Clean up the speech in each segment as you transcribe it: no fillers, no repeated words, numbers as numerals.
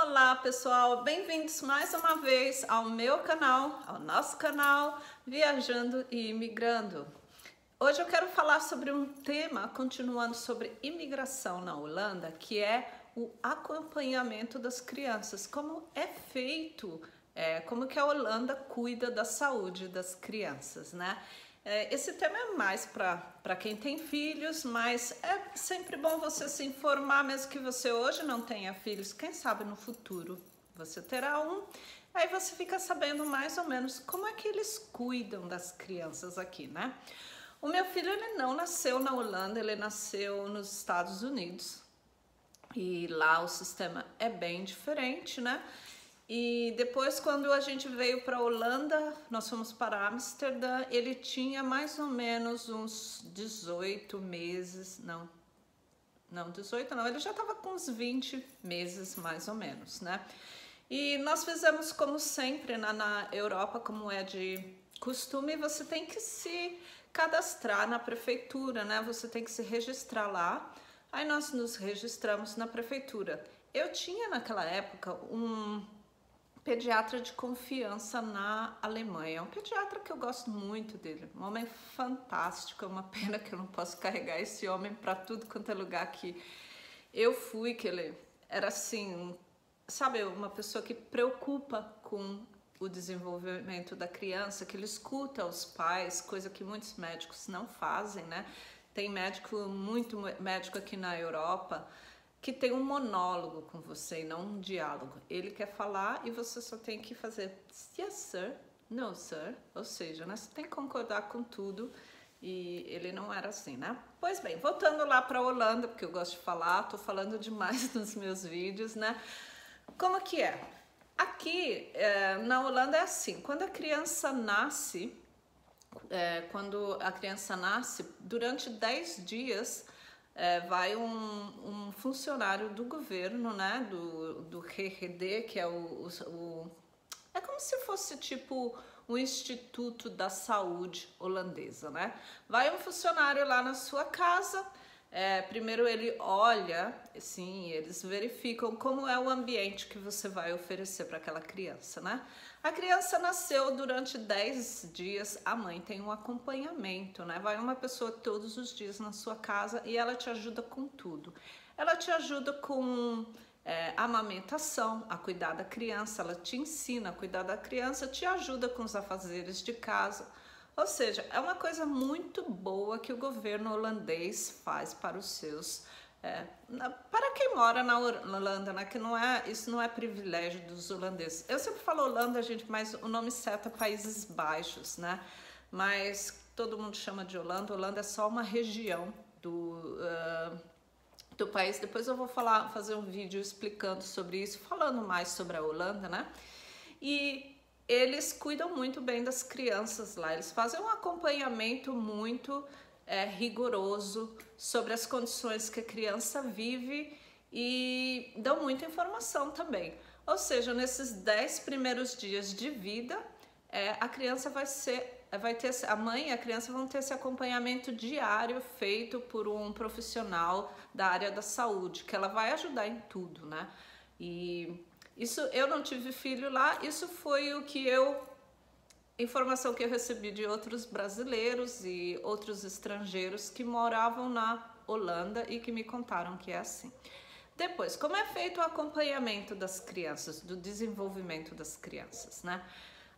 Olá pessoal, bem-vindos mais uma vez ao meu canal, ao nosso canal Viajando e Imigrando. Hoje eu quero falar sobre um tema, continuando sobre imigração na Holanda, que é o acompanhamento das crianças. Como é feito, como que a Holanda cuida da saúde das crianças, né? Esse tema é mais para quem tem filhos, mas é sempre bom você se informar, mesmo que você hoje não tenha filhos. Quem sabe no futuro você terá um, aí você fica sabendo mais ou menos como é que eles cuidam das crianças aqui, né? O meu filho, ele não nasceu na Holanda, ele nasceu nos Estados Unidos e lá o sistema é bem diferente, né? E depois, quando a gente veio para a Holanda, nós fomos para Amsterdã, ele tinha mais ou menos uns 18 meses, não 18 não, ele já estava com uns 20 meses mais ou menos, né? E nós fizemos como sempre na Europa, como é de costume, você tem que se cadastrar na prefeitura, né? Você tem que se registrar lá, aí nós nos registramos na prefeitura. Eu tinha naquela época um pediatra de confiança na Alemanha, um pediatra que eu gosto muito dele, um homem fantástico. É uma pena que eu não posso carregar esse homem para tudo quanto é lugar que eu fui, que ele era assim, sabe, uma pessoa que preocupa com o desenvolvimento da criança, que ele escuta os pais, coisa que muitos médicos não fazem, né? Tem muito médico aqui na Europa que tem um monólogo com você e não um diálogo. Ele quer falar e você só tem que fazer yes sir, no sir, ou seja, né, você tem que concordar com tudo, e ele não era assim, né? Pois bem, voltando lá para a Holanda, porque eu gosto de falar, tô falando demais nos meus vídeos, né? Como que é? Aqui na Holanda é assim, quando a criança nasce, durante 10 dias, vai um funcionário do governo, né, do GGD, que é é como se fosse tipo o Instituto da Saúde holandesa, né? Vai um funcionário lá na sua casa, primeiro ele olha, sim, eles verificam como é o ambiente que você vai oferecer para aquela criança, né? A criança nasceu durante 10 dias, a mãe tem um acompanhamento, né? Vai uma pessoa todos os dias na sua casa e ela te ajuda com tudo. Ela te ajuda com amamentação, a cuidar da criança, ela te ensina a cuidar da criança, te ajuda com os afazeres de casa. Ou seja, é uma coisa muito boa que o governo holandês faz para os seus para quem mora na Holanda, né, que isso não é privilégio dos holandeses. Eu sempre falo Holanda, gente, mas o nome certo é Países Baixos, né? Mas todo mundo chama de Holanda. Holanda é só uma região do país. Depois eu vou fazer um vídeo explicando sobre isso, falando mais sobre a Holanda, né? E eles cuidam muito bem das crianças lá. Eles fazem um acompanhamento muito rigoroso sobre as condições que a criança vive e dão muita informação também. Ou seja, nesses 10 primeiros dias de vida, a criança a mãe e a criança vão ter esse acompanhamento diário feito por um profissional da área da saúde, que ela vai ajudar em tudo, né? E isso, eu não tive filho lá, isso foi informação que eu recebi de outros brasileiros e outros estrangeiros que moravam na Holanda e que me contaram que é assim. Depois, como é feito o acompanhamento das crianças, do desenvolvimento das crianças, né?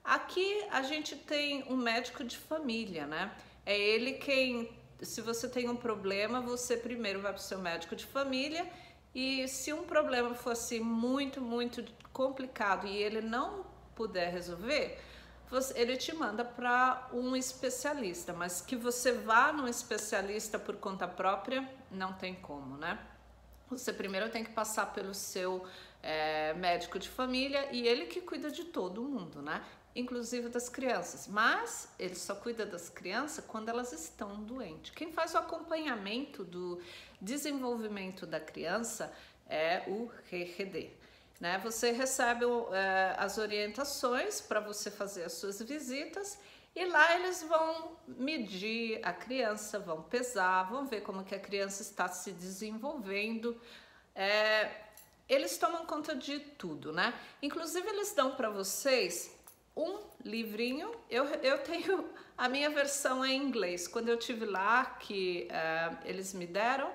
Aqui a gente tem um médico de família, né? É ele quem, se você tem um problema, você primeiro vai para o seu médico de família, e se um problema fosse muito, muito complicado e ele não puder resolver, ele te manda para um especialista, mas que você vá num especialista por conta própria, não tem como, né? Você primeiro tem que passar pelo seu médico de família, e ele que cuida de todo mundo, né? Inclusive das crianças, mas ele só cuida das crianças quando elas estão doentes. Quem faz o acompanhamento do desenvolvimento da criança é o GGD. Né? Você recebe as orientações para você fazer as suas visitas, e lá eles vão medir a criança, vão pesar, vão ver como que a criança está se desenvolvendo. Eles eles tomam conta de tudo, né? Inclusive eles dão para vocês um livrinho. Eu tenho a minha versão em inglês. Quando eu tive lá, que eles me deram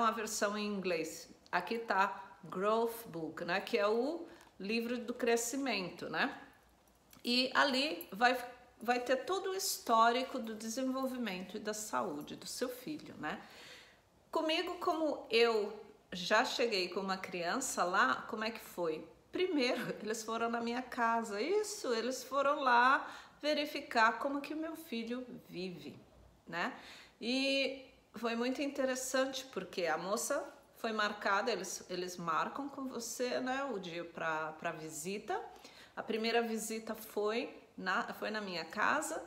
a versão em inglês. Aqui tá Growth Book, né? Que é o livro do crescimento, né? E ali vai ter todo o histórico do desenvolvimento e da saúde do seu filho, né? Comigo, como eu já cheguei com uma criança lá, como é que foi? Primeiro, eles foram na minha casa, eles foram lá verificar como que meu filho vive, né? E foi muito interessante, porque a moça foi marcada, eles marcam com você, né, o dia para visita. A primeira visita foi na minha casa,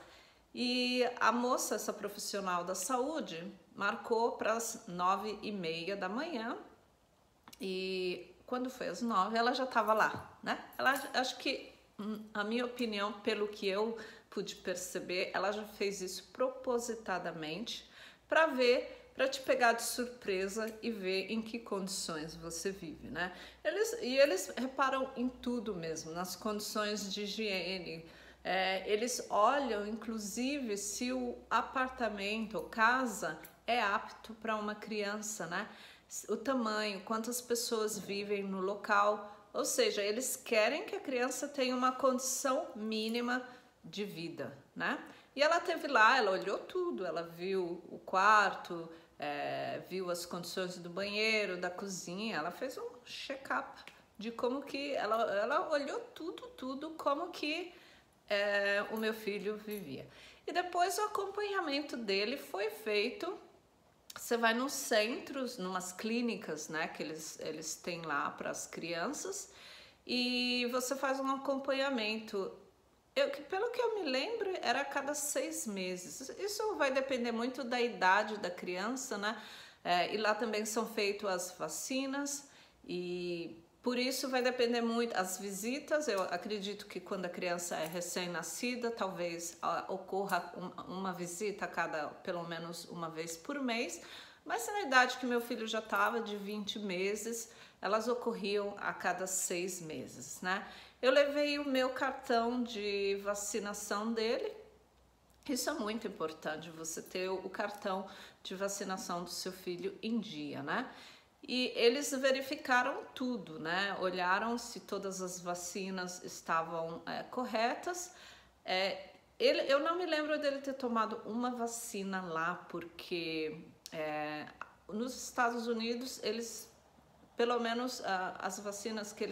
e a moça, essa profissional da saúde, marcou para as 9h30 da manhã, e quando foi às 9 ela já estava lá, né? Acho que, a minha opinião, pelo que eu pude perceber, ela já fez isso propositadamente para te pegar de surpresa e ver em que condições você vive, né? Eles reparam em tudo mesmo, nas condições de higiene. Eles olham, inclusive, se o apartamento ou casa é apto para uma criança, né? O tamanho, quantas pessoas vivem no local, ou seja, eles querem que a criança tenha uma condição mínima de vida, né? E ela teve lá, ela olhou tudo, ela viu o quarto, viu as condições do banheiro, da cozinha, ela fez um check-up de como que, ela olhou tudo, como que o meu filho vivia. E depois o acompanhamento dele foi feito. Você vai nos centros, numas clínicas, né, que eles têm lá para as crianças, e você faz um acompanhamento. Pelo que eu me lembro, era a cada 6 meses. Isso vai depender muito da idade da criança, né? E lá também são feitas as vacinas, e por isso vai depender muito as visitas. Eu acredito que quando a criança é recém-nascida, talvez ocorra uma visita pelo menos uma vez por mês. Mas na idade que meu filho já estava, de 20 meses, elas ocorriam a cada 6 meses, né? Eu levei o meu cartão de vacinação dele. Isso é muito importante, você ter o cartão de vacinação do seu filho em dia, né? E eles verificaram tudo, né? Olharam se todas as vacinas estavam corretas. Eu não me lembro dele ter tomado uma vacina lá, porque nos Estados Unidos, pelo menos as vacinas que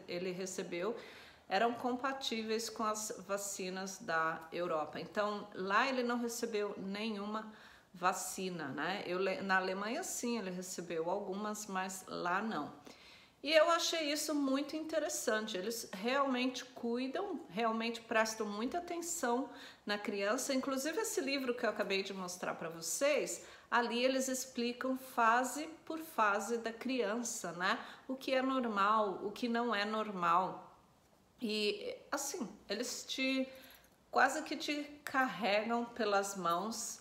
ele recebeu eram compatíveis com as vacinas da Europa. Então, lá ele não recebeu nenhuma vacina, né? Na Alemanha, sim, ele recebeu algumas, mas lá não. E eu achei isso muito interessante. Eles realmente cuidam, realmente prestam muita atenção na criança. Inclusive, esse livro que eu acabei de mostrar para vocês, ali eles explicam fase por fase da criança, né? O que é normal, o que não é normal. E assim, eles quase que te carregam pelas mãos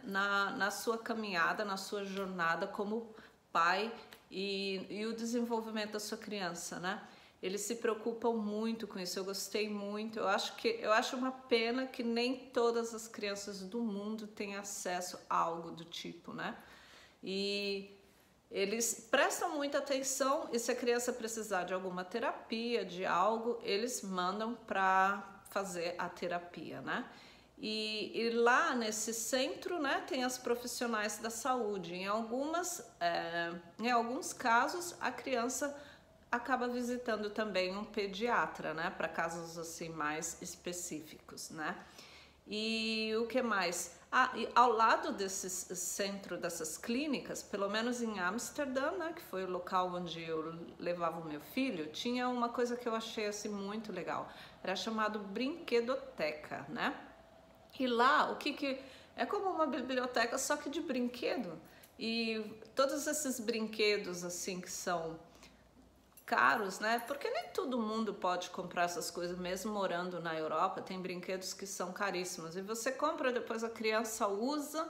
na sua caminhada, na sua jornada como pai e o desenvolvimento da sua criança, né? Eles se preocupam muito com isso. Eu gostei muito. Eu acho uma pena que nem todas as crianças do mundo têm acesso a algo do tipo, né? E eles prestam muita atenção, e se a criança precisar de alguma terapia, de algo, eles mandam para fazer a terapia, né? E lá nesse centro, né, tem as profissionais da saúde. Em alguns casos, a criança acaba visitando também um pediatra, né, para casos assim mais específicos, né? E o que mais? E ao lado desse centro, dessas clínicas, pelo menos em Amsterdã, né, que foi o local onde eu levava o meu filho, tinha uma coisa que eu achei assim muito legal. Era chamado brinquedoteca, né? E lá, é como uma biblioteca, só que de brinquedo. E todos esses brinquedos assim que são caros, né? Porque nem todo mundo pode comprar essas coisas, mesmo morando na Europa, tem brinquedos que são caríssimos. E você compra, depois a criança usa,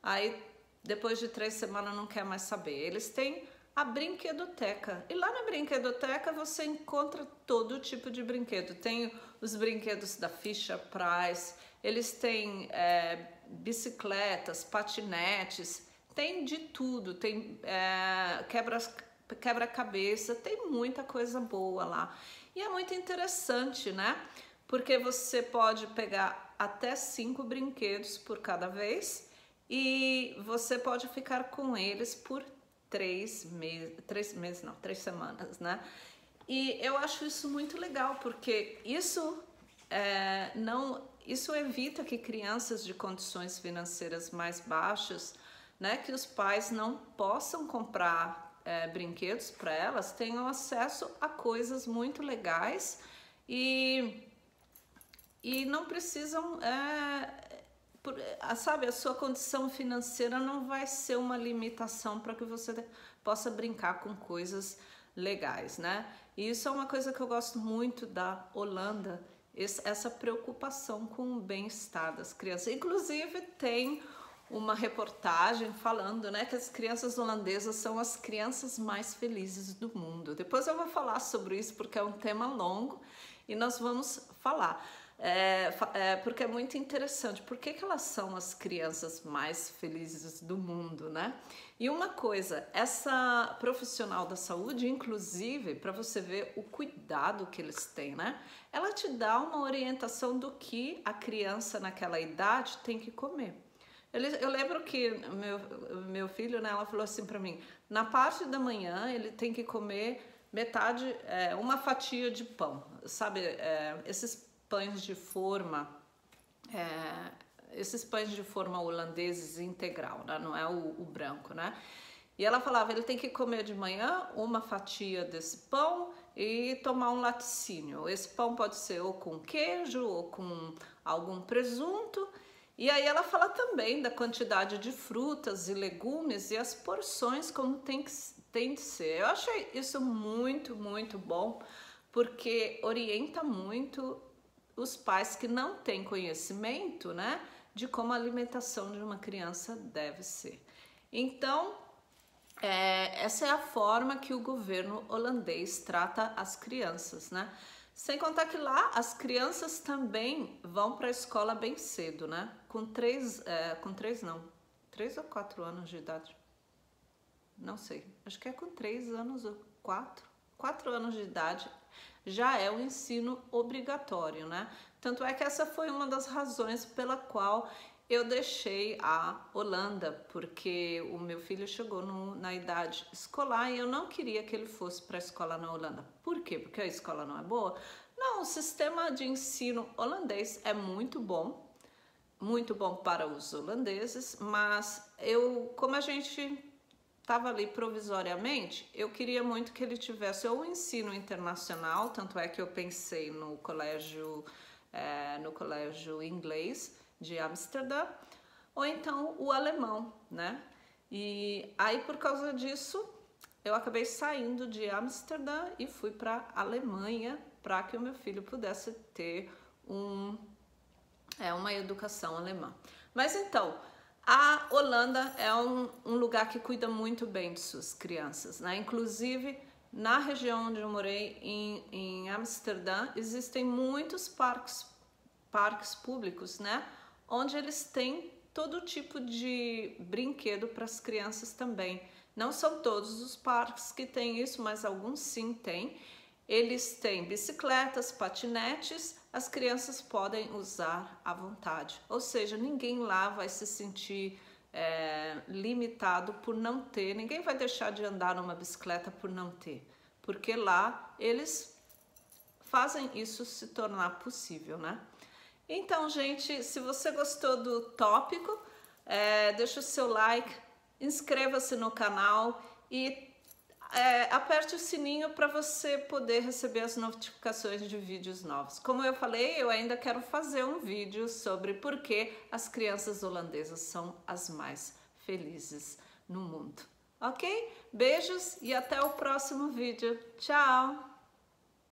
aí depois de 3 semanas não quer mais saber. Eles têm a brinquedoteca. E lá na brinquedoteca você encontra todo tipo de brinquedo. Tem os brinquedos da Fisher-Price, eles têm bicicletas, patinetes, tem de tudo, tem quebra-cabeça, tem muita coisa boa lá. E é muito interessante, né? Porque você pode pegar até 5 brinquedos por cada vez e você pode ficar com eles por 3 semanas, né? E eu acho isso muito legal, porque isso isso evita que crianças de condições financeiras mais baixas, né, que os pais não possam comprar brinquedos para elas, tenham acesso a coisas muito legais e não precisam, sabe, a sua condição financeira não vai ser uma limitação para que você possa brincar com coisas legais, né? E isso é uma coisa que eu gosto muito da Holanda, essa preocupação com o bem-estar das crianças. Inclusive tem uma reportagem falando, né, que as crianças holandesas são as crianças mais felizes do mundo. Depois eu vou falar sobre isso porque é um tema longo e nós vamos falar. Porque é muito interessante. Por que elas são as crianças mais felizes do mundo, né? E uma coisa, essa profissional da saúde, inclusive, para você ver o cuidado que eles têm, né? Ela te dá uma orientação do que a criança naquela idade tem que comer. Eu lembro que meu filho, né, ela falou assim para mim, na parte da manhã ele tem que comer metade, uma fatia de pão, sabe, esses pães de forma, holandeses integral, né? Não é o branco, né? E ela falava, ele tem que comer de manhã uma fatia desse pão e tomar um laticínio. Esse pão pode ser ou com queijo ou com algum presunto. E aí ela fala também da quantidade de frutas e legumes e as porções como tem de ser. Eu achei isso muito, muito bom, porque orienta muito os pais que não têm conhecimento, né, de como a alimentação de uma criança deve ser. Então, essa é a forma que o governo holandês trata as crianças, né? Sem contar que lá as crianças também vão para a escola bem cedo, né? Com 3 ou 4 anos de idade. Não sei, acho que é com 3 anos ou 4 anos de idade já é o ensino obrigatório, né? Tanto é que essa foi uma das razões pela qual eu deixei a Holanda, porque o meu filho chegou na idade escolar e eu não queria que ele fosse para a escola na Holanda. Por quê? Porque a escola não é boa? Não, o sistema de ensino holandês é muito bom para os holandeses, mas como a gente estava ali provisoriamente, eu queria muito que ele tivesse ou um ensino internacional, tanto é que eu pensei no colégio inglês de Amsterdã, ou então o alemão, né? E aí por causa disso eu acabei saindo de Amsterdã e fui para a Alemanha para que o meu filho pudesse ter uma educação alemã. Mas então, a Holanda é um lugar que cuida muito bem de suas crianças, né? Inclusive, na região onde eu morei, em Amsterdã, existem muitos parques públicos, né? Onde eles têm todo tipo de brinquedo para as crianças também. Não são todos os parques que têm isso, mas alguns sim têm. Eles têm bicicletas, patinetes, as crianças podem usar à vontade. Ou seja, ninguém lá vai se sentir limitado por não ter, ninguém vai deixar de andar numa bicicleta por não ter, porque lá eles fazem isso se tornar possível, né? Então, gente, se você gostou do tópico, deixa o seu like, inscreva-se no canal e aperte o sininho para você poder receber as notificações de vídeos novos. Como eu falei, eu ainda quero fazer um vídeo sobre por que as crianças holandesas são as mais felizes no mundo. Ok? Beijos e até o próximo vídeo. Tchau!